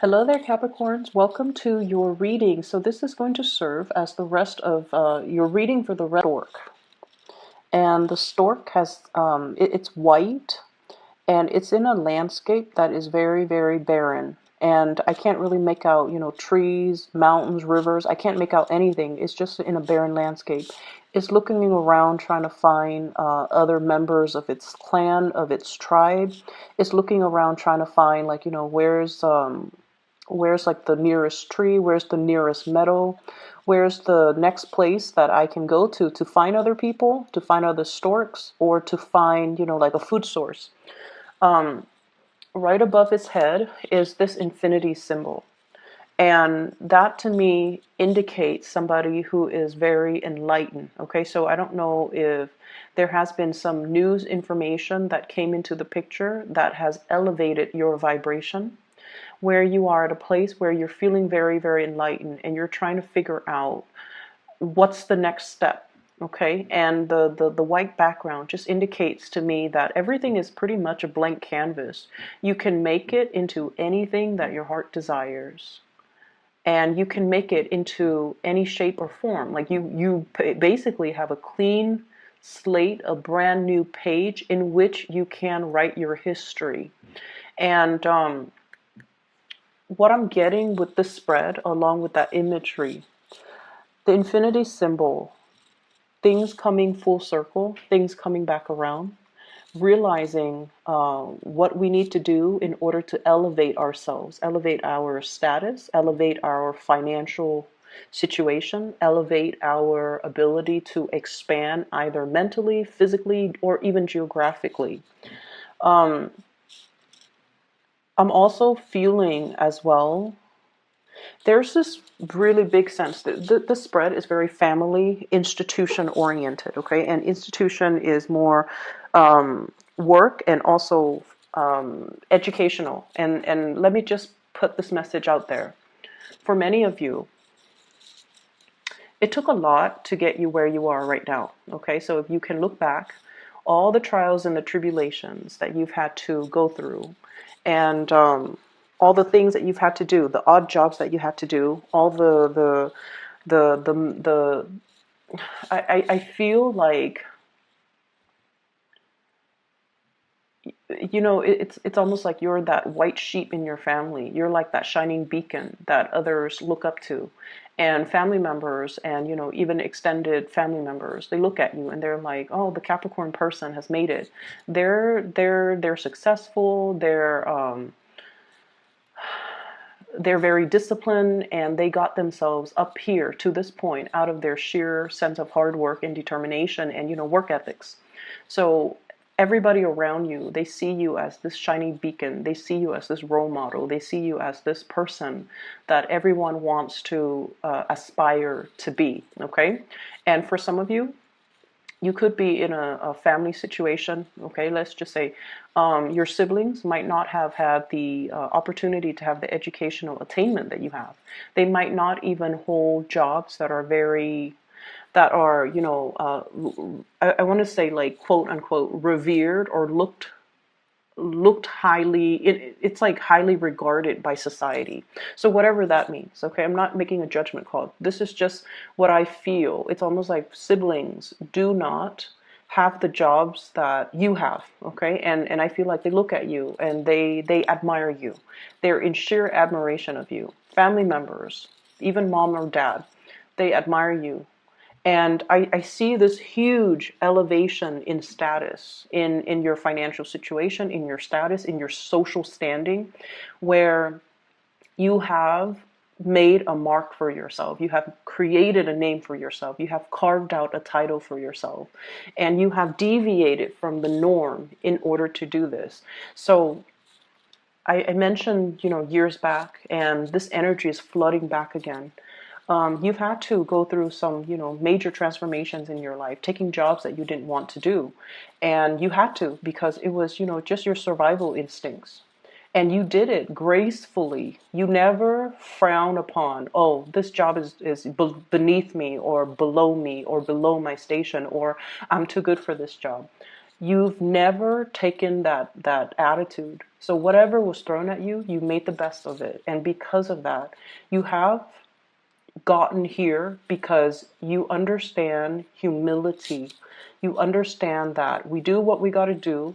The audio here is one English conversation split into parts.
Hello there, Capricorns. Welcome to your reading. So this is going to serve as the rest of your reading for the red stork. And the stork has, it's white, and it's in a landscape that is very, very barren. And I can't really make out, trees, mountains, rivers. I can't make out anything. It's just in a barren landscape. It's looking around trying to find other members of its clan, of its tribe. It's looking around trying to find, like, where's like the nearest tree, where's the nearest meadow, where's the next place that I can go to find other people, to find other storks, or to find, like a food source. Right above its head is this infinity symbol. And that to me indicates somebody who is very enlightened. Okay, so I don't know if there has been some news information that came into the picture that has elevated your vibration, where you are at a place where you're feeling very, very enlightened and you're trying to figure out what's the next step. Okay, and the white background just indicates to me that everything is pretty much a blank canvas. You can make it into anything that your heart desires, and you can make it into any shape or form. Like you basically have a clean slate, a brand new page in which you can write your history. And what I'm getting with the spread, along with that imagery, the infinity symbol, things coming full circle, things coming back around, realizing what we need to do in order to elevate ourselves, elevate our status, elevate our financial situation, elevate our ability to expand either mentally, physically, or even geographically. Um, I'm also feeling as well, there's this really big sense that the spread is very family institution oriented. Okay, and institution is more work and also educational. And let me just put this message out there. For many of you, it took a lot to get you where you are right now. Okay, so if you can look back, all the trials and the tribulations that you've had to go through, and all the things that you've had to do, the odd jobs that you had to do, all the I feel like, it's almost like you're that white sheep in your family. You're like that shining beacon that others look up to. And family members and, even extended family members, they look at you and they're like, oh, the Capricorn person has made it. They're successful. They're very disciplined, and they got themselves up here to this point out of their sheer sense of hard work and determination and, work ethics. So everybody around you, they see you as this shiny beacon. They see you as this role model. They see you as this person that everyone wants to aspire to be. Okay. And for some of you, you could be in a family situation. Okay, let's just say your siblings might not have had the opportunity to have the educational attainment that you have. They might not even hold jobs that are I want to say, like, quote unquote revered or looked highly, it's like highly regarded by society. So whatever that means. Okay, I'm not making a judgment call. This is just what I feel. It's almost like siblings do not have the jobs that you have. Okay, and I feel like they look at you and they admire you. They're in sheer admiration of you. Family members, even mom or dad, they admire you. And I see this huge elevation in status, in your financial situation, in your status, in your social standing, where you have made a mark for yourself. You have created a name for yourself. You have carved out a title for yourself. And you have deviated from the norm in order to do this. So I mentioned, years back, and this energy is flooding back again. You've had to go through some, major transformations in your life, taking jobs that you didn't want to do. And you had to, because it was, just your survival instincts. And you did it gracefully. You never frown upon, oh, this job is beneath me or below my station, or I'm too good for this job. You've never taken that attitude. So whatever was thrown at you, you made the best of it. And because of that, you have gotten here because you understand humility. You understand that we do what we got to do.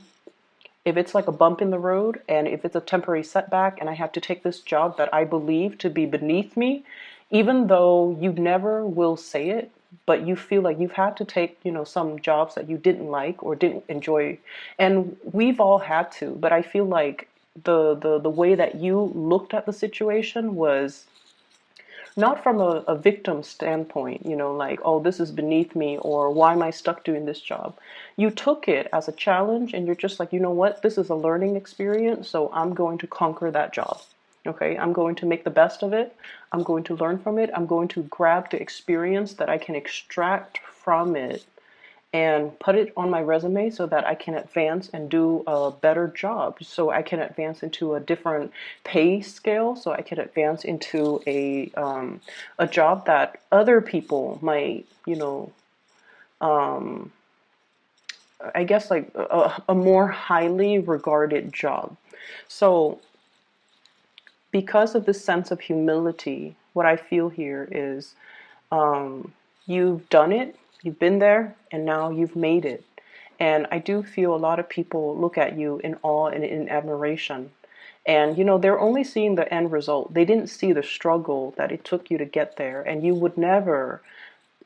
If it's like a bump in the road and if it's a temporary setback and I have to take this job that I believe to be beneath me, even though you never will say it, but you feel like you've had to take, some jobs that you didn't like or didn't enjoy. And we've all had to, but I feel like the way that you looked at the situation was not from a victim standpoint, like, oh, this is beneath me, or why am I stuck doing this job? You took it as a challenge and you're just like, you know what, this is a learning experience, so I'm going to conquer that job. Okay, I'm going to make the best of it. I'm going to learn from it. I'm going to grab the experience that I can extract from it and put it on my resume so that I can advance and do a better job. So I can advance into a different pay scale. So I can advance into a job that other people might, I guess like a more highly regarded job. So because of this sense of humility, what I feel here is you've done it, you've been there, and now you've made it. And I do feel a lot of people look at you in awe and in admiration. And, they're only seeing the end result. They didn't see the struggle that it took you to get there. And you would never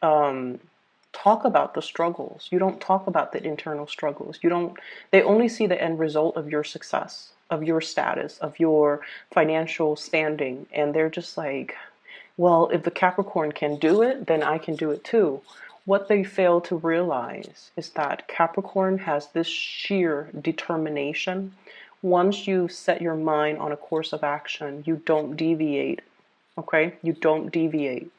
talk about the struggles. You don't talk about the internal struggles. They only see the end result of your success, of your status, of your financial standing. And they're just like, well, if the Capricorn can do it, then I can do it too. What they fail to realize is that Capricorn has this sheer determination. Once you set your mind on a course of action, you don't deviate. Okay? You don't deviate.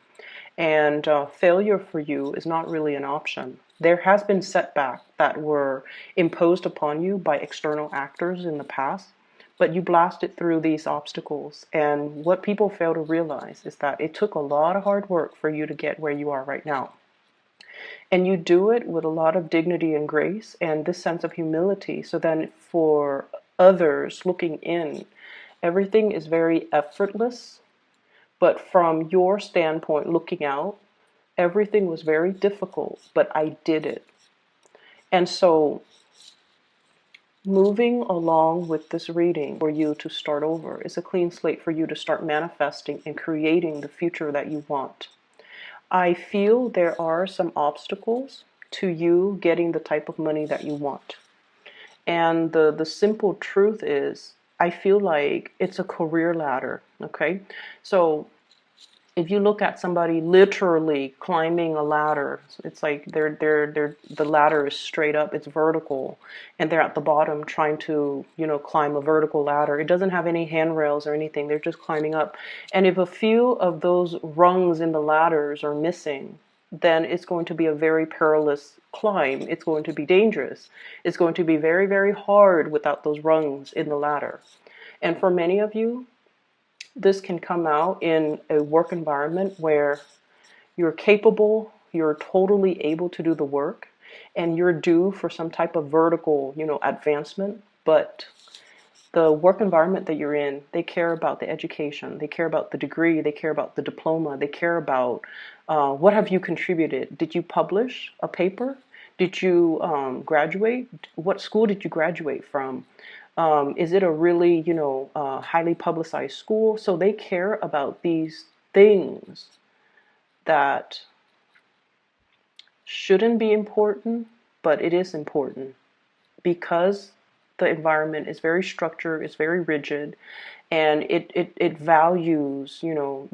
And failure for you is not really an option. There has been setbacks that were imposed upon you by external actors in the past, but you blasted through these obstacles. And what people fail to realize is that it took a lot of hard work for you to get where you are right now. And you do it with a lot of dignity and grace and this sense of humility. So then for others looking in, everything is very effortless. But from your standpoint looking out, everything was very difficult, but I did it. And so moving along with this reading for you to start over is a clean slate for you to start manifesting and creating the future that you want. I feel there are some obstacles to you getting the type of money that you want. And the simple truth is, I feel like it's a career ladder, okay? So if you look at somebody literally climbing a ladder, it's like the ladder is straight up, it's vertical, and they're at the bottom trying to, climb a vertical ladder. It doesn't have any handrails or anything. They're just climbing up. And if a few of those rungs in the ladders are missing, then it's going to be a very perilous climb. It's going to be dangerous. It's going to be very, very hard without those rungs in the ladder. And for many of you, this can come out in a work environment where you're capable, you're totally able to do the work, and you're due for some type of vertical, advancement. But the work environment that you're in, they care about the education, they care about the degree, they care about the diploma, they care about what have you contributed. Did you publish a paper? Did you graduate? What school did you graduate from? Is it a really, highly publicized school? So they care about these things that shouldn't be important, but it is important because the environment is very structured, it's very rigid, and it values,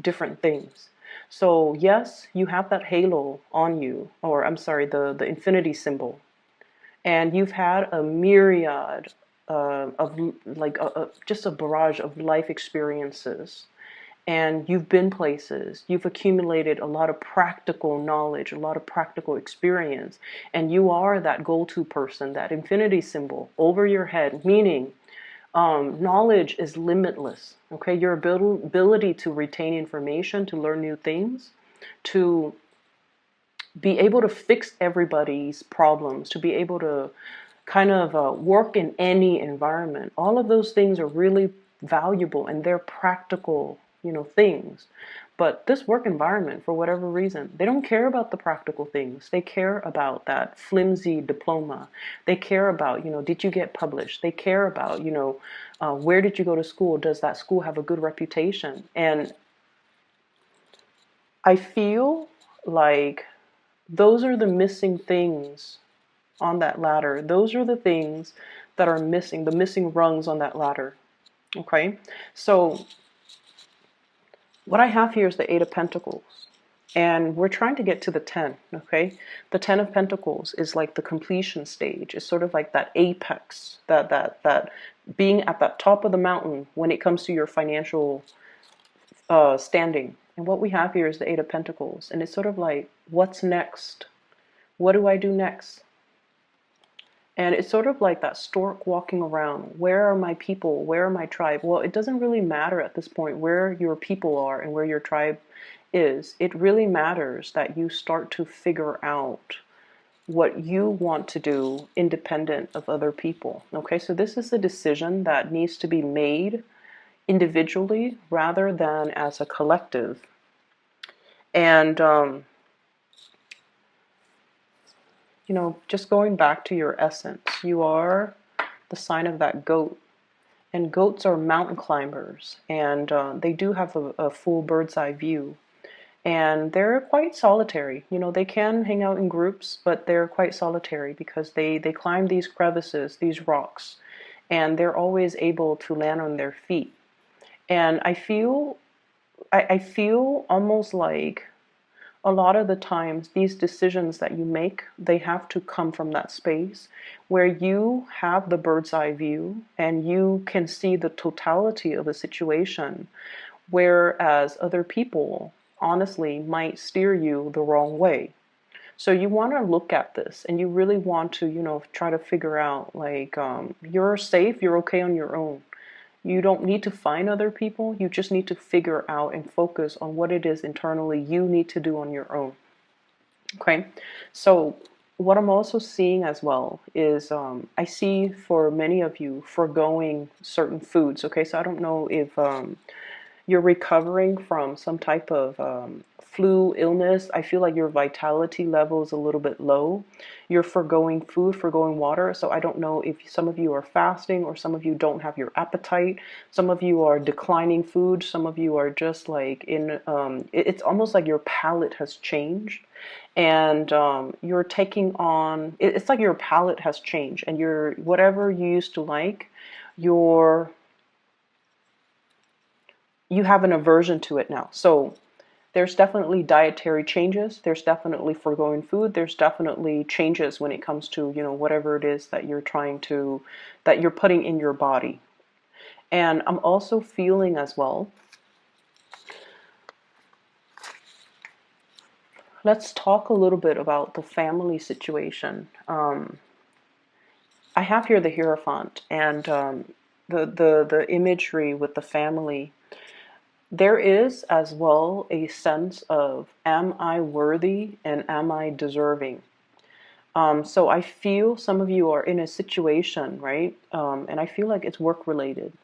different things. So yes, you have that halo on you, or I'm sorry, the infinity symbol, and you've had a myriad of like just a barrage of life experiences, and you've been places, you've accumulated a lot of practical knowledge, a lot of practical experience, and you are that go-to person, that infinity symbol over your head, meaning knowledge is limitless. Okay, your ability to retain information, to learn new things, to be able to fix everybody's problems, to be able to kind of work in any environment. All of those things are really valuable and they're practical, things. But this work environment, for whatever reason, they don't care about the practical things. They care about that flimsy diploma. They care about, did you get published? They care about, where did you go to school? Does that school have a good reputation? And I feel like those are the missing things on that ladder. Those are the things that are missing, the missing rungs on that ladder. Okay? So what I have here is the Eight of Pentacles. And we're trying to get to the 10, okay? The 10 of Pentacles is like the completion stage. It's sort of like that apex, that being at that top of the mountain when it comes to your financial standing. And what we have here is the Eight of Pentacles. And it's sort of like, what's next? What do I do next? And it's sort of like that stork walking around. Where are my people? Where are my tribe? Well, it doesn't really matter at this point where your people are and where your tribe is. It really matters that you start to figure out what you want to do independent of other people. Okay, so this is a decision that needs to be made individually rather than as a collective. And just going back to your essence, you are the sign of that goat. And goats are mountain climbers, and they do have a full bird's eye view. And they're quite solitary. They can hang out in groups, but they're quite solitary because they climb these crevices, these rocks, and they're always able to land on their feet. And I feel almost like a lot of the times these decisions that you make, they have to come from that space where you have the bird's eye view and you can see the totality of a situation, whereas other people honestly might steer you the wrong way. So you want to look at this and you really want to, try to figure out like, you're safe, you're okay on your own. You don't need to find other people. You just need to figure out and focus on what it is internally you need to do on your own. Okay, so what I'm also seeing as well is I see for many of you foregoing certain foods. Okay, so I don't know if you're recovering from some type of flu illness. I feel like your vitality level is a little bit low. You're foregoing food, foregoing water. So I don't know if some of you are fasting or some of you don't have your appetite. Some of you are declining food. Some of you are just like it's almost like your palate has changed. And you're taking on, it's like your palate has changed and whatever you used to like, you have an aversion to it now. So there's definitely dietary changes. There's definitely foregoing food. There's definitely changes when it comes to, whatever it is that you're putting in your body. And I'm also feeling as well, let's talk a little bit about the family situation. I have here the Hierophant and the imagery with the family. There is as well a sense of, am I worthy and am I deserving? So I feel some of you are in a situation, right? And I feel like it's work related.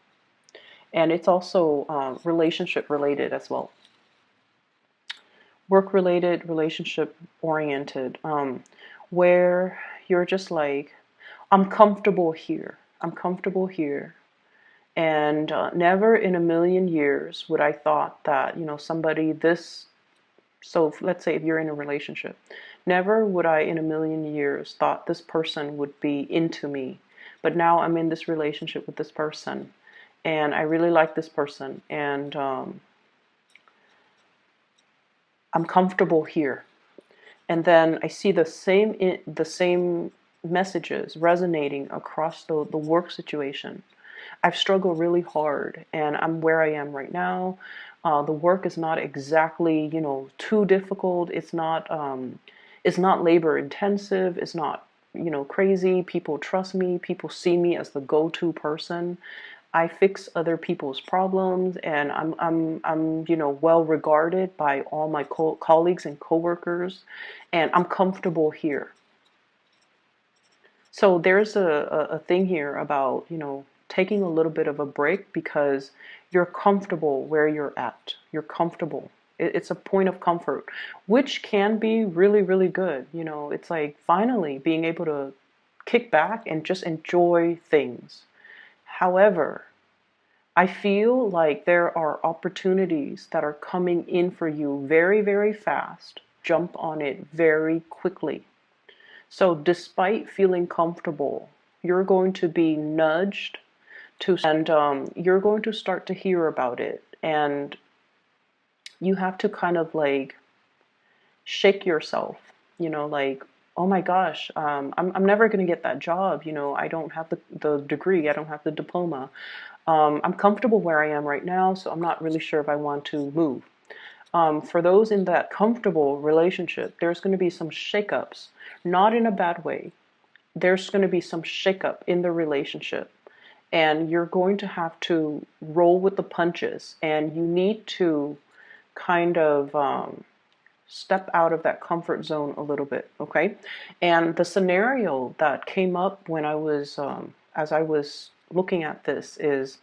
And it's also relationship related as well. Work related, relationship oriented, where you're just like, I'm comfortable here. I'm comfortable here. And never in a million years would I thought that, somebody this, so let's say if you're in a relationship, never would I in a million years thought this person would be into me. But now I'm in this relationship with this person and I really like this person and I'm comfortable here. And then I see the same messages resonating across the work situation. I've struggled really hard and I'm where I am right now. The work is not exactly, too difficult. It's not labor intensive. It's not, crazy. People trust me. People see me as the go-to person. I fix other people's problems and I'm well regarded by all my colleagues and coworkers and I'm comfortable here. So there's a thing here about, taking a little bit of a break because you're comfortable where you're at. You're comfortable. It's a point of comfort, which can be really, really good. It's like finally being able to kick back and just enjoy things. However, I feel like there are opportunities that are coming in for you very, very fast. Jump on it very quickly. So despite feeling comfortable, you're going to be nudged to, and you're going to start to hear about it. And you have to kind of like shake yourself, like, oh my gosh, I'm never going to get that job. I don't have the degree, I don't have the diploma. I'm comfortable where I am right now, so I'm not really sure if I want to move. For those in that comfortable relationship, there's going to be some shakeups, not in a bad way. There's going to be some shakeup in the relationship, and you're going to have to roll with the punches, and you need to kind of step out of that comfort zone a little bit, okay? And the scenario that came up when I was, as I was looking at this, is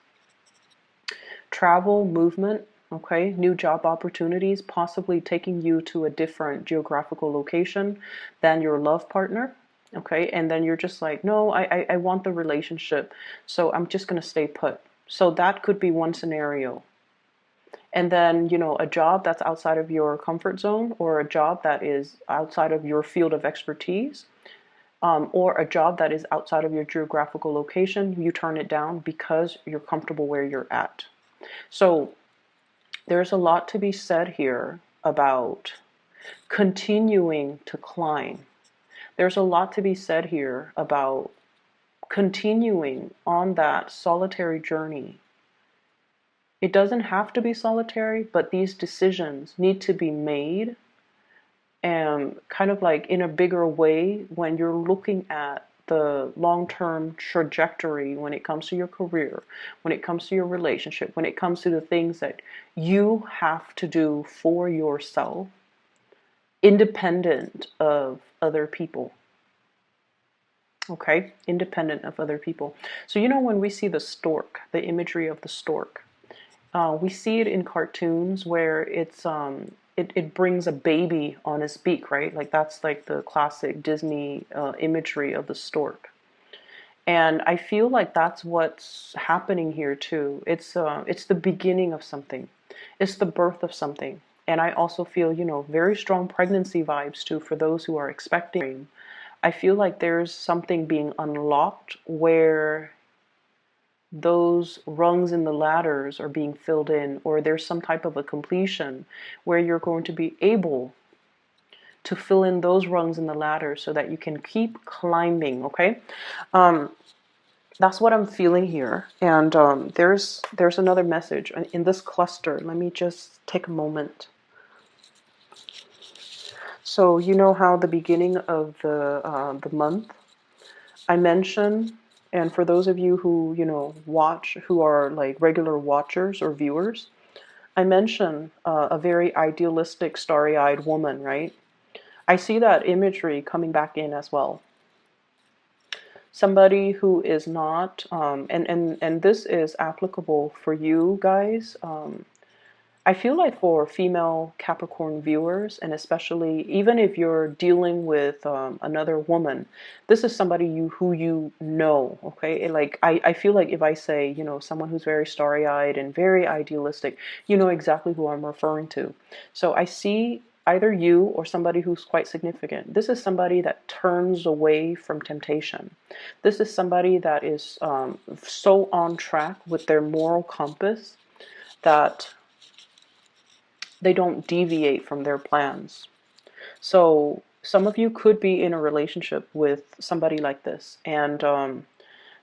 travel, movement, okay? New job opportunities, possibly taking you to a different geographical location than your love partner, okay? And then you're just like, no, I want the relationship, so I'm just going to stay put. So that could be one scenario. And then, a job that's outside of your comfort zone, or a job that is outside of your field of expertise, or a job that is outside of your geographical location, you turn it down because you're comfortable where you're at. So there's a lot to be said here about continuing to climb. There's a lot to be said here about continuing on that solitary journey. It doesn't have to be solitary, but these decisions need to be made and kind of like in a bigger way when you're looking at the long-term trajectory when it comes to your career, when it comes to your relationship, when it comes to the things that you have to do for yourself, independent of other people. Okay? Independent of other people. So, when we see the stork, the imagery of the stork, we see it in cartoons where it brings a baby on its beak, right? Like that's like the classic Disney imagery of the stork. And I feel like that's what's happening here too. It's the beginning of something. It's the birth of something. And I also feel, very strong pregnancy vibes too for those who are expecting. I feel like there's something being unlocked where those rungs in the ladders are being filled in, or there's some type of a completion where you're going to be able to fill in those rungs in the ladder so that you can keep climbing, okay? That's what I'm feeling here. And there's another message in this cluster. Let me just take a moment. So you know how the beginning of the month I mentioned, and for those of you who, watch, who are like regular watchers or viewers, I mentioned a very idealistic, starry-eyed woman, right? I see that imagery coming back in as well. Somebody who is not, and this is applicable for you guys. I feel like for female Capricorn viewers, and especially even if you're dealing with another woman, this is somebody who you know, okay? Like I feel like if I say, someone who's very starry-eyed and very idealistic, you know exactly who I'm referring to. So I see either you or somebody who's quite significant. This is somebody that turns away from temptation. This is somebody that is so on track with their moral compass that they don't deviate from their plans. So some of you could be in a relationship with somebody like this, and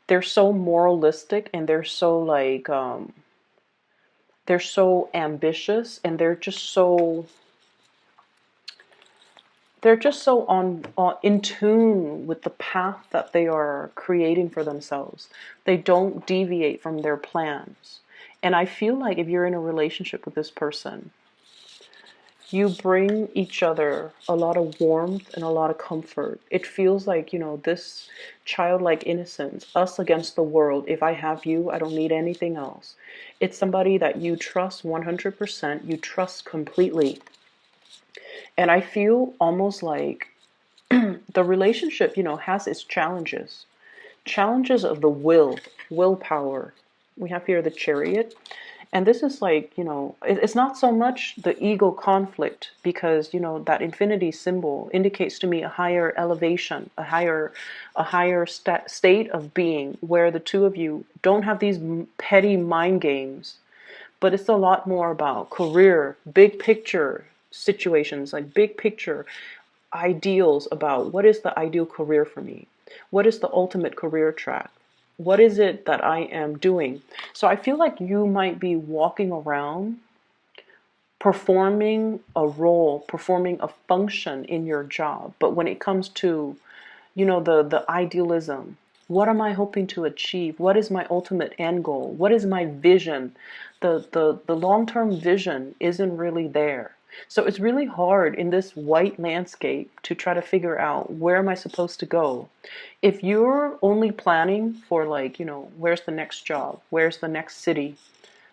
they're so moralistic, and they're so like they're so ambitious, and they're just so on in tune with the path that they are creating for themselves. They don't deviate from their plans. And I feel like if you're in a relationship with this person, You bring each other a lot of warmth and a lot of comfort. It feels like, this childlike innocence, us against the world. If I have you, I don't need anything else. It's somebody that you trust 100%, you trust completely. And I feel almost like the relationship, has its challenges. Challenges of the willpower. We have here the Chariot. And this is like, it's not so much the ego conflict, because, that infinity symbol indicates to me a higher elevation, a higher state of being, where the two of you don't have these petty mind games, but it's a lot more about career, big picture situations, like big picture ideals about what is the ideal career for me? What is the ultimate career track? What is it that I am doing? So I feel like you might be walking around performing a role, performing a function in your job. But when it comes to, the idealism, what am I hoping to achieve? What is my ultimate end goal? What is my vision? The long-term vision isn't really there. So it's really hard in this white landscape to try to figure out, where am I supposed to go? If you're only planning for, like, where's the next job? Where's the next city?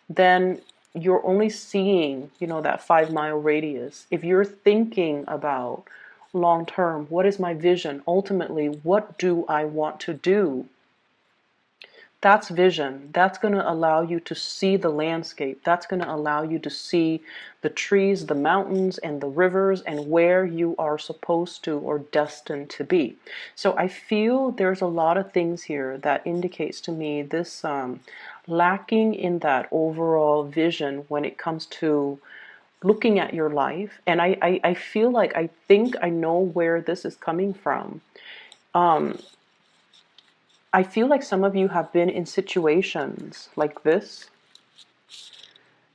Then you're only seeing, that 5 mile radius. If you're thinking about long term, what is my vision? Ultimately, what do I want to do? That's vision. That's going to allow you to see the landscape. That's going to allow you to see the trees, the mountains, and the rivers, and where you are supposed to or destined to be. So I feel there's a lot of things here that indicates to me this lacking in that overall vision when it comes to looking at your life. And I feel like I think I know where this is coming from. I feel like some of you have been in situations like this.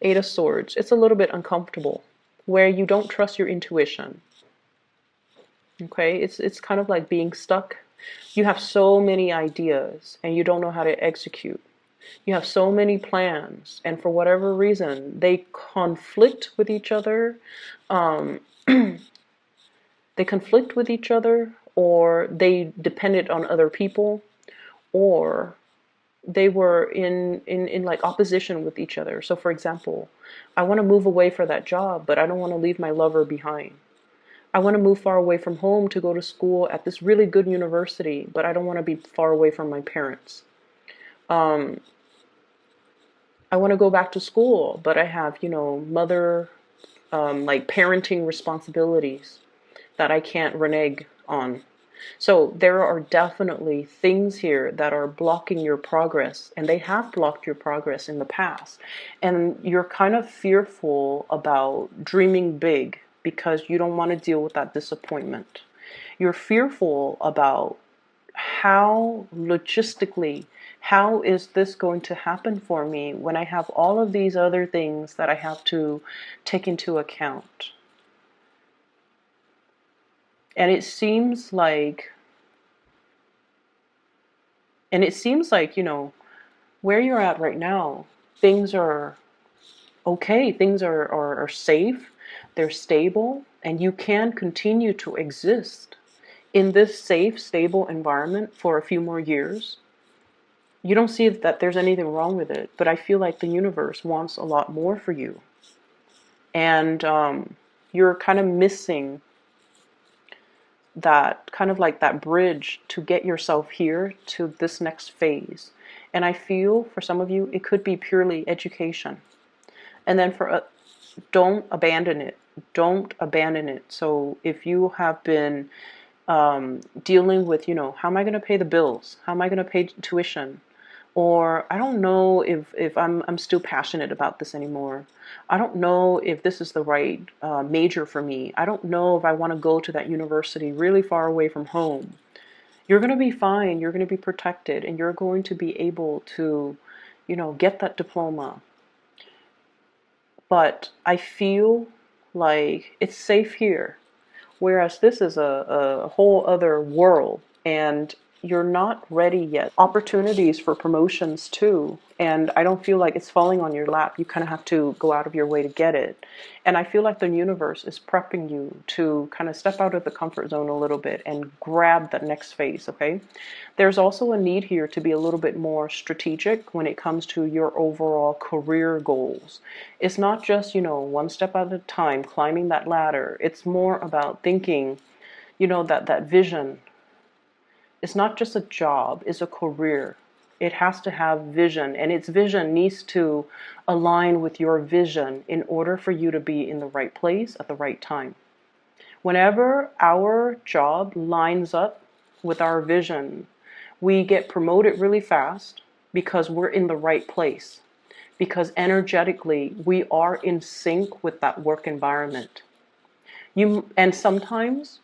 8 of Swords. It's a little bit uncomfortable, where you don't trust your intuition. Okay, it's kind of like being stuck. You have so many ideas and you don't know how to execute. You have so many plans, and for whatever reason, they conflict with each other. They conflict with each other, or they depended on other people, or they were in like opposition with each other. So for example, I want to move away for that job, but I don't want to leave my lover behind. I want to move far away from home to go to school at this really good university, but I don't want to be far away from my parents. I want to go back to school, but I have, mother, like parenting responsibilities that I can't renege on. So there are definitely things here that are blocking your progress, and they have blocked your progress in the past. And you're kind of fearful about dreaming big because you don't want to deal with that disappointment. You're fearful about how logistically, how is this going to happen for me when I have all of these other things that I have to take into account. And it seems like, where you're at right now, things are okay, things are safe, they're stable, and you can continue to exist in this safe, stable environment for a few more years. You don't see that there's anything wrong with it, but I feel like the universe wants a lot more for you. And you're kind of missing that, kind of like that bridge to get yourself here to this next phase. And I feel for some of you, it could be purely education. And then don't abandon it. Don't abandon it. So if you have been dealing with, how am I going to pay the bills? How am I going to pay tuition? Or I don't know if I'm still passionate about this anymore. I don't know if this is the right major for me. I don't know if I want to go to that university really far away from home. You're going to be fine. You're going to be protected, and you're going to be able to, get that diploma. But I feel like it's safe here, whereas this is a whole other world. And you're not ready yet. Opportunities for promotions too, and I don't feel like it's falling on your lap. You kind of have to go out of your way to get it. And I feel like the universe is prepping you to kind of step out of the comfort zone a little bit and grab that next phase, okay? There's also a need here to be a little bit more strategic when it comes to your overall career goals. It's not just, one step at a time, climbing that ladder. It's more about thinking, that vision. It's not just a job, it's a career. It has to have vision, and its vision needs to align with your vision in order for you to be in the right place at the right time. Whenever our job lines up with our vision, we get promoted really fast because we're in the right place. Because energetically, we are in sync with that work environment. And sometimes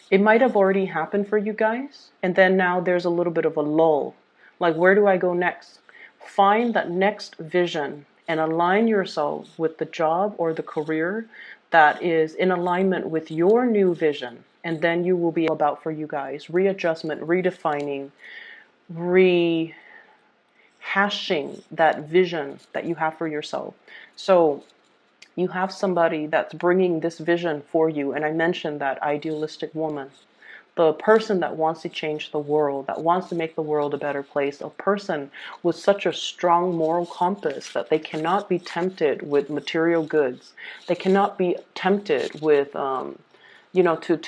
it might have already happened for you guys, and then now there's a little bit of a lull. Like, where do I go next? Find that next vision and align yourself with the job or the career that is in alignment with your new vision. And then you will be about for you guys. Readjustment, redefining, rehashing that vision that you have for yourself. So you have somebody that's bringing this vision for you. And I mentioned that idealistic woman, the person that wants to change the world, that wants to make the world a better place, a person with such a strong moral compass that they cannot be tempted with material goods. They cannot be tempted with, to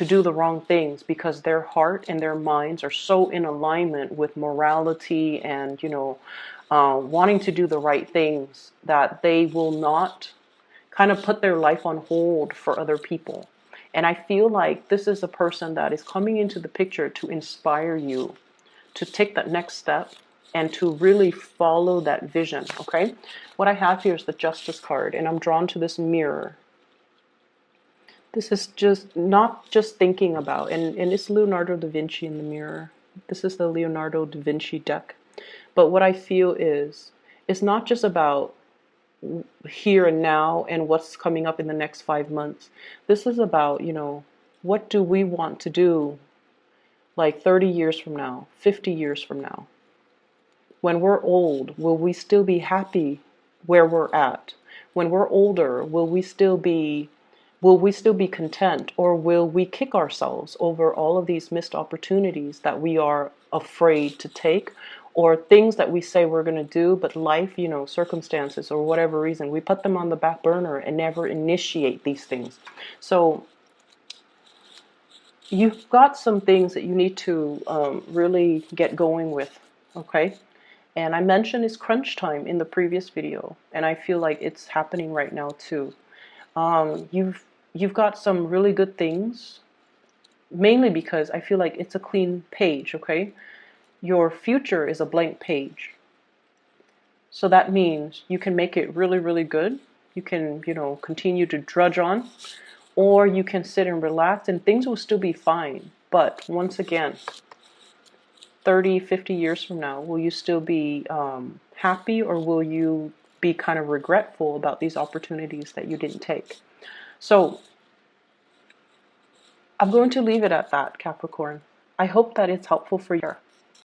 do the wrong things, because their heart and their minds are so in alignment with morality and, wanting to do the right things, that they will not kind of put their life on hold for other people. And I feel like this is a person that is coming into the picture to inspire you to take that next step and to really follow that vision, okay? What I have here is the Justice card, and I'm drawn to this mirror. This is just not just thinking about, and it's Leonardo da Vinci in the mirror. This is the Leonardo da Vinci deck. But what I feel is, it's not just about here and now and what's coming up in the next 5 months. This is about, what do we want to do like 30 years from now, 50 years from now? When we're old, will we still be happy where we're at? When we're older, will we still be content, or will we kick ourselves over all of these missed opportunities that we are afraid to take, or things that we say we're going to do, but life, circumstances or whatever reason, we put them on the back burner and never initiate these things. So you've got some things that you need to really get going with, okay? And I mentioned it's crunch time in the previous video, and I feel like it's happening right now too. You've got some really good things, mainly because I feel like it's a clean page, okay? Your future is a blank page. So that means you can make it really, really good. You can, continue to drudge on, or you can sit and relax and things will still be fine. But once again, 30, 50 years from now, will you still be happy, or will you be kind of regretful about these opportunities that you didn't take? So I'm going to leave it at that, Capricorn. I hope that it's helpful for you.